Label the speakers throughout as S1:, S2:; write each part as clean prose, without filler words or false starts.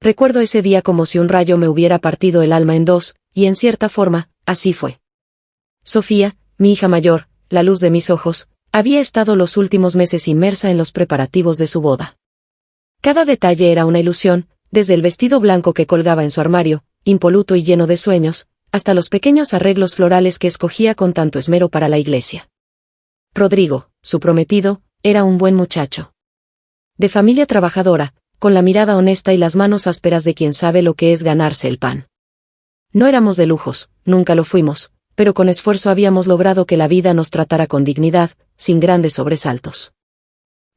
S1: Recuerdo ese día como si un rayo me hubiera partido el alma en dos, y en cierta forma, así fue. Sofía, mi hija mayor, la luz de mis ojos, había estado los últimos meses inmersa en los preparativos de su boda. Cada detalle era una ilusión, desde el vestido blanco que colgaba en su armario, impoluto y lleno de sueños, hasta los pequeños arreglos florales que escogía con tanto esmero para la iglesia. Rodrigo, su prometido, era un buen muchacho. De familia trabajadora, con la mirada honesta y las manos ásperas de quien sabe lo que es ganarse el pan. No éramos de lujos, nunca lo fuimos, pero con esfuerzo habíamos logrado que la vida nos tratara con dignidad, sin grandes sobresaltos.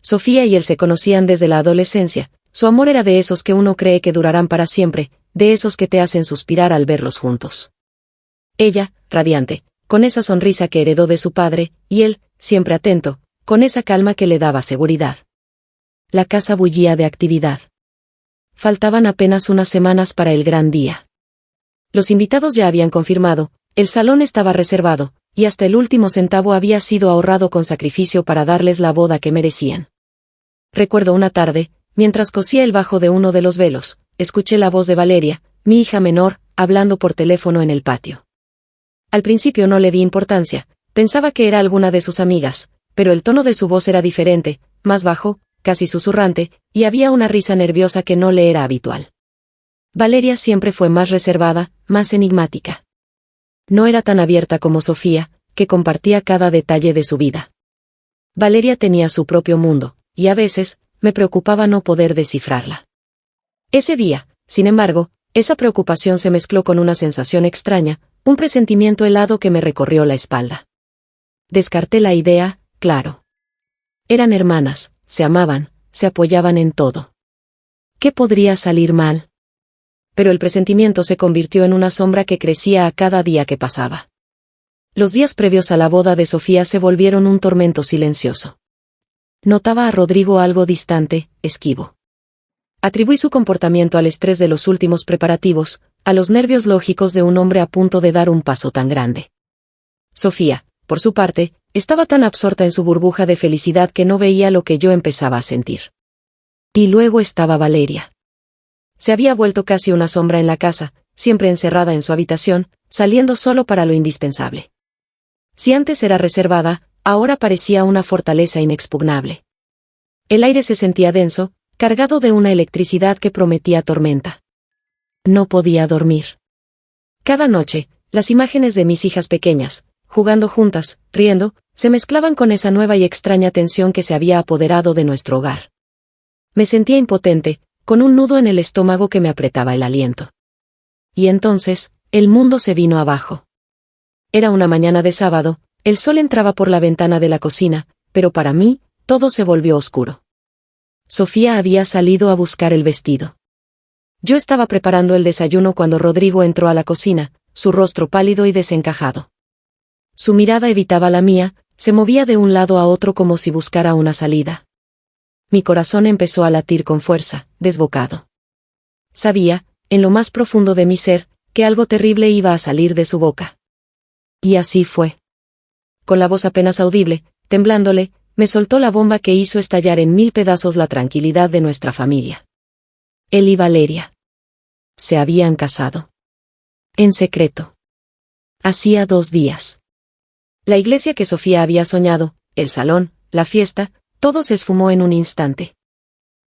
S1: Sofía y él se conocían desde la adolescencia, su amor era de esos que uno cree que durarán para siempre, de esos que te hacen suspirar al verlos juntos. Ella, radiante, con esa sonrisa que heredó de su padre, y él, siempre atento, con esa calma que le daba seguridad. La casa bullía de actividad. Faltaban apenas unas semanas para el gran día. Los invitados ya habían confirmado, el salón estaba reservado, y hasta el último centavo había sido ahorrado con sacrificio para darles la boda que merecían. Recuerdo una tarde, mientras cosía el bajo de uno de los velos, escuché la voz de Valeria, mi hija menor, hablando por teléfono en el patio. Al principio no le di importancia, pensaba que era alguna de sus amigas, pero el tono de su voz era diferente, más bajo, casi susurrante, y había una risa nerviosa que no le era habitual. Valeria siempre fue más reservada, más enigmática. No era tan abierta como Sofía, que compartía cada detalle de su vida. Valeria tenía su propio mundo, y a veces, me preocupaba no poder descifrarla. Ese día, sin embargo, esa preocupación se mezcló con una sensación extraña, un presentimiento helado que me recorrió la espalda. Descarté la idea, claro. Eran hermanas, se amaban, se apoyaban en todo. ¿Qué podría salir mal? Pero el presentimiento se convirtió en una sombra que crecía a cada día que pasaba. Los días previos a la boda de Sofía se volvieron un tormento silencioso. Notaba a Rodrigo algo distante, esquivo. Atribuí su comportamiento al estrés de los últimos preparativos, a los nervios lógicos de un hombre a punto de dar un paso tan grande. Sofía, por su parte, estaba tan absorta en su burbuja de felicidad que no veía lo que yo empezaba a sentir. Y luego estaba Valeria. Se había vuelto casi una sombra en la casa, siempre encerrada en su habitación, saliendo solo para lo indispensable. Si antes era reservada, ahora parecía una fortaleza inexpugnable. El aire se sentía denso, cargado de una electricidad que prometía tormenta. No podía dormir. Cada noche, las imágenes de mis hijas pequeñas, jugando juntas, riendo, se mezclaban con esa nueva y extraña tensión que se había apoderado de nuestro hogar. Me sentía impotente, con un nudo en el estómago que me apretaba el aliento. Y entonces, el mundo se vino abajo. Era una mañana de sábado, el sol entraba por la ventana de la cocina, pero para mí, todo se volvió oscuro. Sofía había salido a buscar el vestido. Yo estaba preparando el desayuno cuando Rodrigo entró a la cocina, su rostro pálido y desencajado. Su mirada evitaba la mía, se movía de un lado a otro como si buscara una salida. Mi corazón empezó a latir con fuerza, desbocado. Sabía, en lo más profundo de mi ser, que algo terrible iba a salir de su boca. Y así fue. Con la voz apenas audible, temblándole, me soltó la bomba que hizo estallar en 1000 pedazos la tranquilidad de nuestra familia. Él y Valeria se habían casado. En secreto. Hacía 2 días. La iglesia que Sofía había soñado, el salón, la fiesta, todo se esfumó en un instante.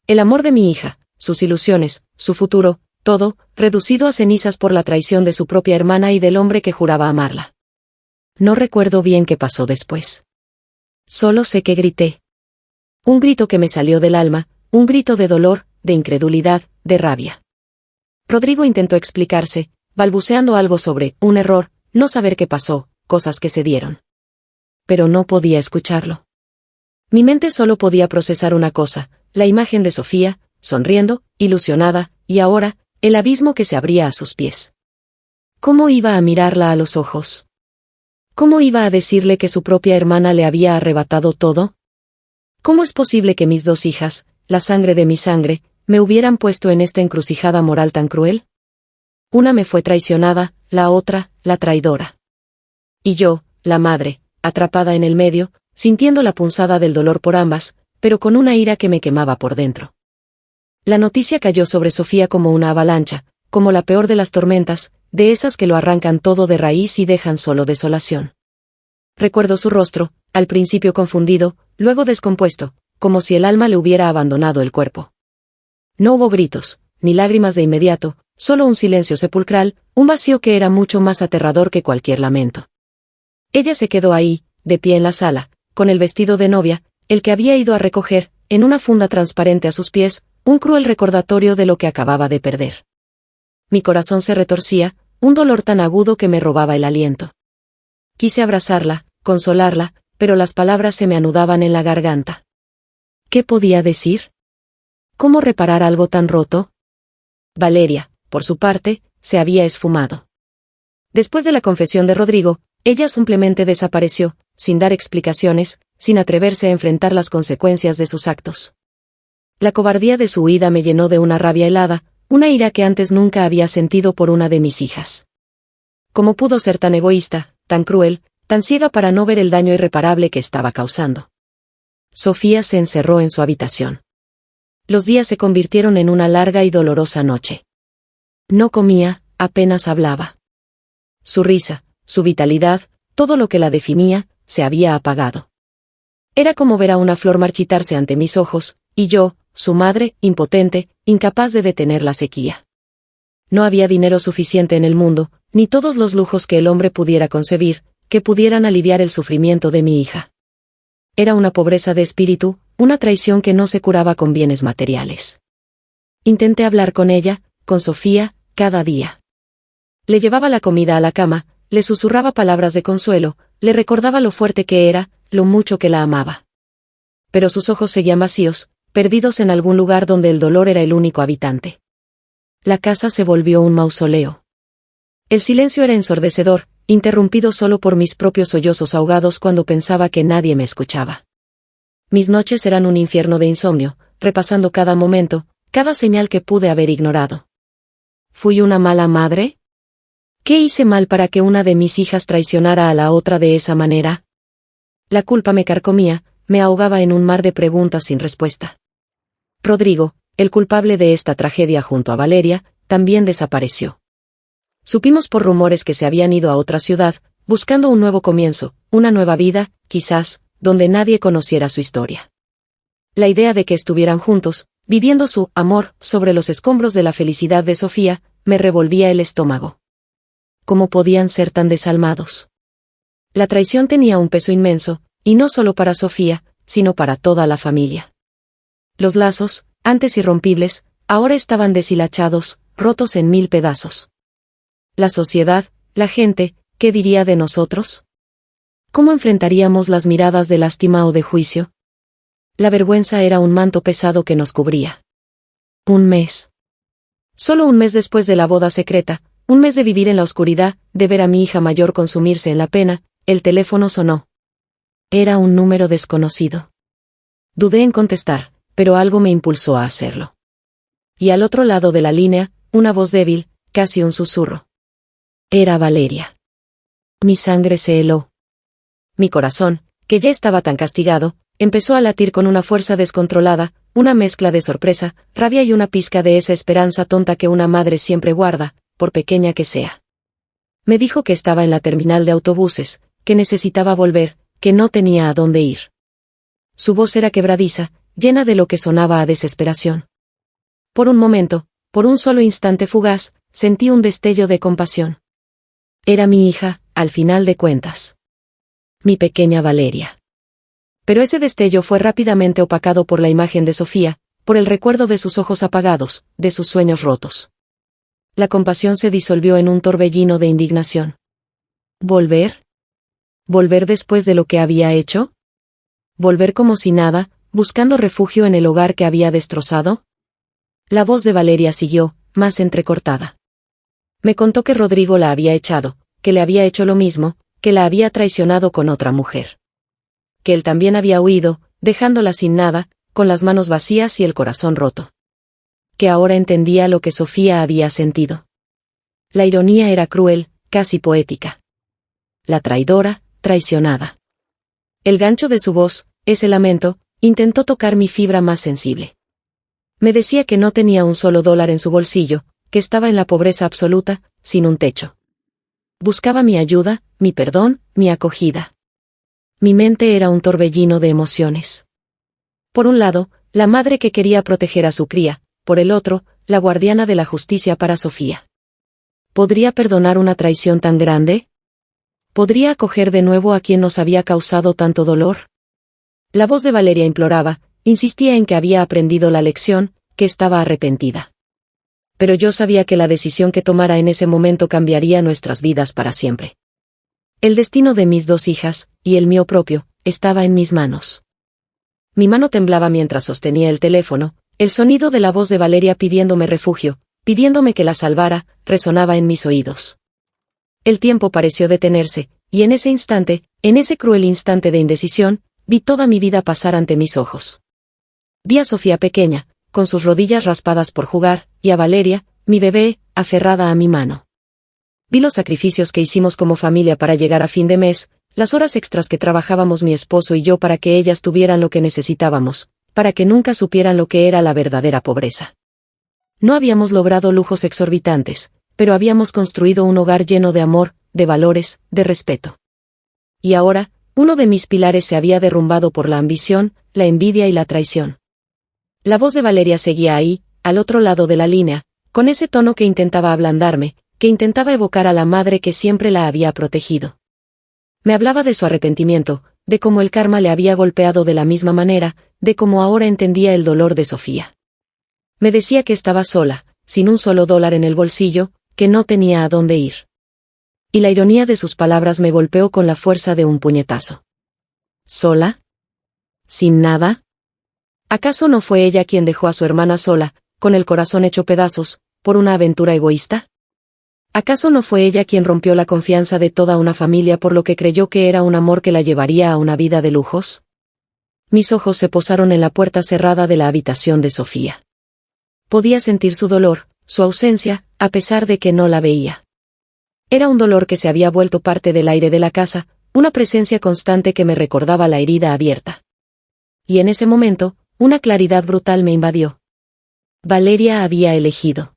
S1: El amor de mi hija, sus ilusiones, su futuro, todo, reducido a cenizas por la traición de su propia hermana y del hombre que juraba amarla. No recuerdo bien qué pasó después. Solo sé que grité. Un grito que me salió del alma, un grito de dolor, de incredulidad, de rabia. Rodrigo intentó explicarse, balbuceando algo sobre un error, no saber qué pasó, cosas que se dieron. Pero no podía escucharlo. Mi mente solo podía procesar una cosa, la imagen de Sofía, sonriendo, ilusionada, y ahora, el abismo que se abría a sus pies. ¿Cómo iba a mirarla a los ojos? ¿Cómo iba a decirle que su propia hermana le había arrebatado todo? ¿Cómo es posible que mis 2 hijas, la sangre de mi sangre, me hubieran puesto en esta encrucijada moral tan cruel? Una me fue traicionada, la otra, la traidora. Y yo, la madre, atrapada en el medio, sintiendo la punzada del dolor por ambas, pero con una ira que me quemaba por dentro. La noticia cayó sobre Sofía como una avalancha, como la peor de las tormentas, de esas que lo arrancan todo de raíz y dejan solo desolación. Recuerdo su rostro, al principio confundido, luego descompuesto, como si el alma le hubiera abandonado el cuerpo. No hubo gritos, ni lágrimas de inmediato, solo un silencio sepulcral, un vacío que era mucho más aterrador que cualquier lamento. Ella se quedó ahí, de pie en la sala, con el vestido de novia, el que había ido a recoger, en una funda transparente a sus pies, un cruel recordatorio de lo que acababa de perder. Mi corazón se retorcía, un dolor tan agudo que me robaba el aliento. Quise abrazarla, consolarla, pero las palabras se me anudaban en la garganta. ¿Qué podía decir? ¿Cómo reparar algo tan roto? Valeria, por su parte, se había esfumado. Después de la confesión de Rodrigo, ella simplemente desapareció, sin dar explicaciones, sin atreverse a enfrentar las consecuencias de sus actos. La cobardía de su huida me llenó de una rabia helada, una ira que antes nunca había sentido por una de mis hijas. ¿Cómo pudo ser tan egoísta, tan cruel, tan ciega para no ver el daño irreparable que estaba causando? Sofía se encerró en su habitación. Los días se convirtieron en una larga y dolorosa noche. No comía, apenas hablaba. Su risa, su vitalidad, todo lo que la definía, se había apagado. Era como ver a una flor marchitarse ante mis ojos, y yo, su madre, impotente, incapaz de detener la sequía. No había dinero suficiente en el mundo, ni todos los lujos que el hombre pudiera concebir, que pudieran aliviar el sufrimiento de mi hija. Era una pobreza de espíritu, una traición que no se curaba con bienes materiales. Intenté hablar con ella, con Sofía, cada día. Le llevaba la comida a la cama, le susurraba palabras de consuelo, le recordaba lo fuerte que era, lo mucho que la amaba. Pero sus ojos seguían vacíos, perdidos en algún lugar donde el dolor era el único habitante. La casa se volvió un mausoleo. El silencio era ensordecedor, interrumpido solo por mis propios sollozos ahogados cuando pensaba que nadie me escuchaba. Mis noches eran un infierno de insomnio, repasando cada momento, cada señal que pude haber ignorado. ¿Fui una mala madre? ¿Qué hice mal para que una de mis hijas traicionara a la otra de esa manera? La culpa me carcomía, me ahogaba en un mar de preguntas sin respuesta. Rodrigo, el culpable de esta tragedia junto a Valeria, también desapareció. Supimos por rumores que se habían ido a otra ciudad, buscando un nuevo comienzo, una nueva vida, quizás, donde nadie conociera su historia. La idea de que estuvieran juntos, viviendo su amor sobre los escombros de la felicidad de Sofía, me revolvía el estómago. ¿Cómo podían ser tan desalmados? La traición tenía un peso inmenso, y no solo para Sofía, sino para toda la familia. Los lazos, antes irrompibles, ahora estaban deshilachados, rotos en 1000 pedazos. La sociedad, la gente, ¿qué diría de nosotros? ¿Cómo enfrentaríamos las miradas de lástima o de juicio? La vergüenza era un manto pesado que nos cubría. Un mes. Solo un mes después de la boda secreta, un mes de vivir en la oscuridad, de ver a mi hija mayor consumirse en la pena, el teléfono sonó. Era un número desconocido. Dudé en contestar, pero algo me impulsó a hacerlo. Y al otro lado de la línea, una voz débil, casi un susurro. Era Valeria. Mi sangre se heló. Mi corazón, que ya estaba tan castigado, empezó a latir con una fuerza descontrolada, una mezcla de sorpresa, rabia y una pizca de esa esperanza tonta que una madre siempre guarda, por pequeña que sea. Me dijo que estaba en la terminal de autobuses, que necesitaba volver, que no tenía a dónde ir. Su voz era quebradiza, llena de lo que sonaba a desesperación. Por un momento, por un solo instante fugaz, sentí un destello de compasión. Era mi hija, al final de cuentas. Mi pequeña Valeria. Pero ese destello fue rápidamente opacado por la imagen de Sofía, por el recuerdo de sus ojos apagados, de sus sueños rotos. La compasión se disolvió en un torbellino de indignación. ¿Volver? ¿Volver después de lo que había hecho? ¿Volver como si nada, buscando refugio en el hogar que había destrozado? La voz de Valeria siguió, más entrecortada. Me contó que Rodrigo la había echado, que le había hecho lo mismo, que la había traicionado con otra mujer. Que él también había huido, dejándola sin nada, con las manos vacías y el corazón roto. Que ahora entendía lo que Sofía había sentido. La ironía era cruel, casi poética. La traidora, traicionada. El gancho de su voz, ese lamento, intentó tocar mi fibra más sensible. Me decía que no tenía un solo dólar en su bolsillo, que estaba en la pobreza absoluta, sin un techo. Buscaba mi ayuda, mi perdón, mi acogida. Mi mente era un torbellino de emociones. Por un lado, la madre que quería proteger a su cría, por el otro, la guardiana de la justicia para Sofía. ¿Podría perdonar una traición tan grande? ¿Podría acoger de nuevo a quien nos había causado tanto dolor? La voz de Valeria imploraba, insistía en que había aprendido la lección, que estaba arrepentida. Pero yo sabía que la decisión que tomara en ese momento cambiaría nuestras vidas para siempre. El destino de mis 2 hijas, y el mío propio, estaba en mis manos. Mi mano temblaba mientras sostenía el teléfono, el sonido de la voz de Valeria pidiéndome refugio, pidiéndome que la salvara, resonaba en mis oídos. El tiempo pareció detenerse, y en ese instante, en ese cruel instante de indecisión, vi toda mi vida pasar ante mis ojos. Vi a Sofía pequeña, con sus rodillas raspadas por jugar, y a Valeria, mi bebé, aferrada a mi mano. Vi los sacrificios que hicimos como familia para llegar a fin de mes, las horas extras que trabajábamos mi esposo y yo para que ellas tuvieran lo que necesitábamos, para que nunca supieran lo que era la verdadera pobreza. No habíamos logrado lujos exorbitantes, pero habíamos construido un hogar lleno de amor, de valores, de respeto. Y ahora, uno de mis pilares se había derrumbado por la ambición, la envidia y la traición. La voz de Valeria seguía ahí, al otro lado de la línea, con ese tono que intentaba ablandarme, que intentaba evocar a la madre que siempre la había protegido. Me hablaba de su arrepentimiento, de cómo el karma le había golpeado de la misma manera, de cómo ahora entendía el dolor de Sofía. Me decía que estaba sola, sin un solo dólar en el bolsillo, que no tenía a dónde ir. Y la ironía de sus palabras me golpeó con la fuerza de un puñetazo. ¿Sola? ¿Sin nada? ¿Acaso no fue ella quien dejó a su hermana sola, con el corazón hecho pedazos, por una aventura egoísta? ¿Acaso no fue ella quien rompió la confianza de toda una familia por lo que creyó que era un amor que la llevaría a una vida de lujos? Mis ojos se posaron en la puerta cerrada de la habitación de Sofía. Podía sentir su dolor, su ausencia, a pesar de que no la veía. Era un dolor que se había vuelto parte del aire de la casa, una presencia constante que me recordaba la herida abierta. Y en ese momento, una claridad brutal me invadió. Valeria había elegido.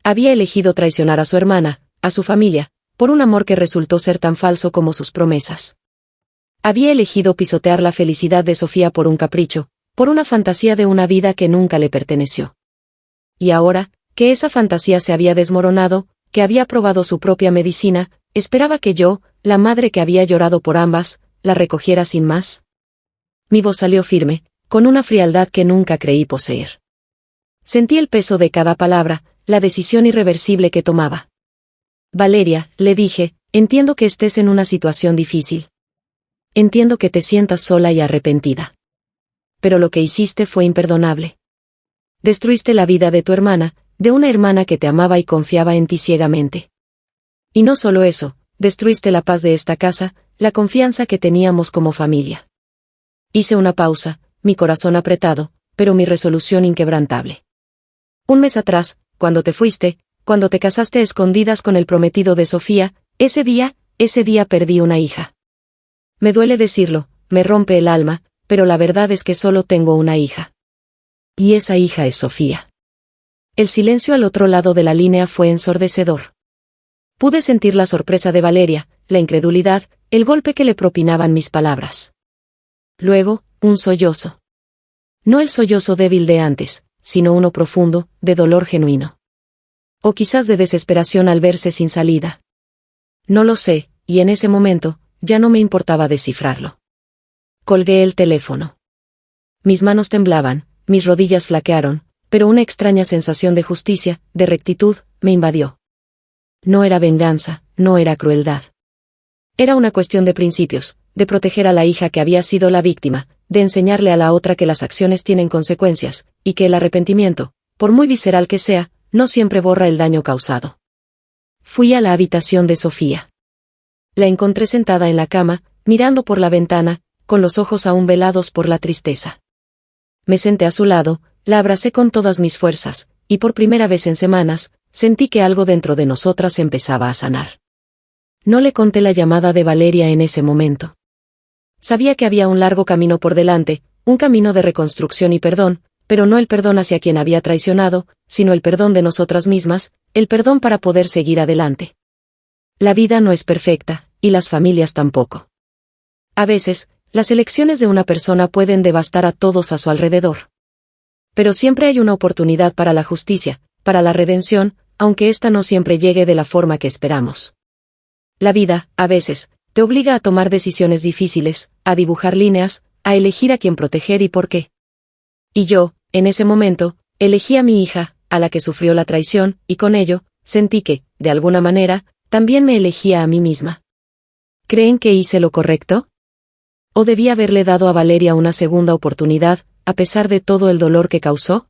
S1: Había elegido traicionar a su hermana, a su familia, por un amor que resultó ser tan falso como sus promesas. Había elegido pisotear la felicidad de Sofía por un capricho, por una fantasía de una vida que nunca le perteneció. Y ahora, que esa fantasía se había desmoronado, que había probado su propia medicina, esperaba que yo, la madre que había llorado por ambas, la recogiera sin más. Mi voz salió firme, con una frialdad que nunca creí poseer. Sentí el peso de cada palabra, la decisión irreversible que tomaba. Valeria, le dije, entiendo que estés en una situación difícil. Entiendo que te sientas sola y arrepentida. Pero lo que hiciste fue imperdonable. Destruiste la vida de tu hermana, de una hermana que te amaba y confiaba en ti ciegamente. Y no solo eso, destruiste la paz de esta casa, la confianza que teníamos como familia. Hice una pausa, mi corazón apretado, pero mi resolución inquebrantable. Un mes atrás, cuando te fuiste, cuando te casaste a escondidas con el prometido de Sofía, ese día perdí una hija. Me duele decirlo, me rompe el alma, pero la verdad es que solo tengo una hija. Y esa hija es Sofía. El silencio al otro lado de la línea fue ensordecedor. Pude sentir la sorpresa de Valeria, la incredulidad, el golpe que le propinaban mis palabras. Luego, un sollozo. No el sollozo débil de antes, sino uno profundo, de dolor genuino. O quizás de desesperación al verse sin salida. No lo sé, y en ese momento, ya no me importaba descifrarlo. Colgué el teléfono. Mis manos temblaban, mis rodillas flaquearon, pero una extraña sensación de justicia, de rectitud, me invadió. No era venganza, no era crueldad. Era una cuestión de principios, de proteger a la hija que había sido la víctima, de enseñarle a la otra que las acciones tienen consecuencias, y que el arrepentimiento, por muy visceral que sea, no siempre borra el daño causado. Fui a la habitación de Sofía. La encontré sentada en la cama, mirando por la ventana, con los ojos aún velados por la tristeza. Me senté a su lado, la abracé con todas mis fuerzas, y por primera vez en semanas, sentí que algo dentro de nosotras empezaba a sanar. No le conté la llamada de Valeria en ese momento. Sabía que había un largo camino por delante, un camino de reconstrucción y perdón, pero no el perdón hacia quien había traicionado, sino el perdón de nosotras mismas, el perdón para poder seguir adelante. La vida no es perfecta, y las familias tampoco. A veces, las elecciones de una persona pueden devastar a todos a su alrededor. Pero siempre hay una oportunidad para la justicia, para la redención, aunque ésta no siempre llegue de la forma que esperamos. La vida, a veces, te obliga a tomar decisiones difíciles, a dibujar líneas, a elegir a quién proteger y por qué. Y yo, en ese momento, elegí a mi hija, a la que sufrió la traición, y con ello, sentí que, de alguna manera, también me elegía a mí misma. ¿Creen que hice lo correcto? ¿O debí haberle dado a Valeria una segunda oportunidad, a pesar de todo el dolor que causó?